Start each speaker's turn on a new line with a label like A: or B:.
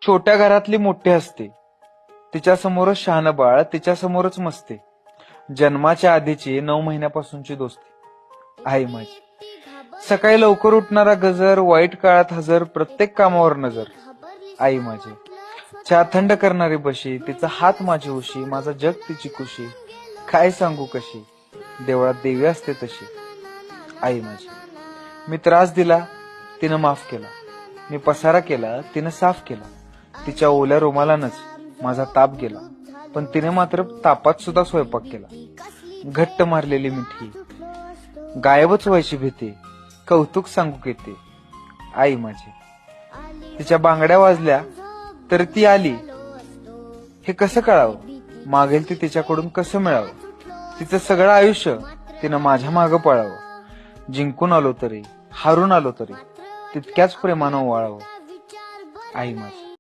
A: छोट्या घरातली मोठी असते, तिच्यासमोरच शहाणं बाळ, तिच्यासमोरच मस्ते. जन्माच्या आधीची 9 महिन्यापासूनची दोस्ती, आई माझी. सकाळी लवकर उठणारा गजर, वाईट काळात हजर, प्रत्येक कामावर नजर, आई माझी. चहा थंड करणारी बशी, तिचा हात माझी उशी, माझा जग तिची खुशी. काय सांगू कशी, देवळात देवी असते तशी, आई माझी. मी त्रास दिला, तिनं माफ केला. मी पसारा केला, तिनं साफ केला. तिच्या ओल्या रुमालानच माझा ताप गेला, पण तिने मात्र तापात सुद्धा स्वयंपाक केला. घट्ट मारलेली मिठी, गायबच व्हायची भीती, कौतुक सांगू किती, आई माझी. तिच्या बांगड्या वाजल्या तर ती आली, हे कसं कळावं, मागेल ती तिच्याकडून कसं मिळावं. तिचं सगळं आयुष्य तिनं माझ्या मागं पळावं. जिंकून आलो तरी, हारून आलो तरी, तितक्याच प्रेमानं ओवाळावं, आई माझी.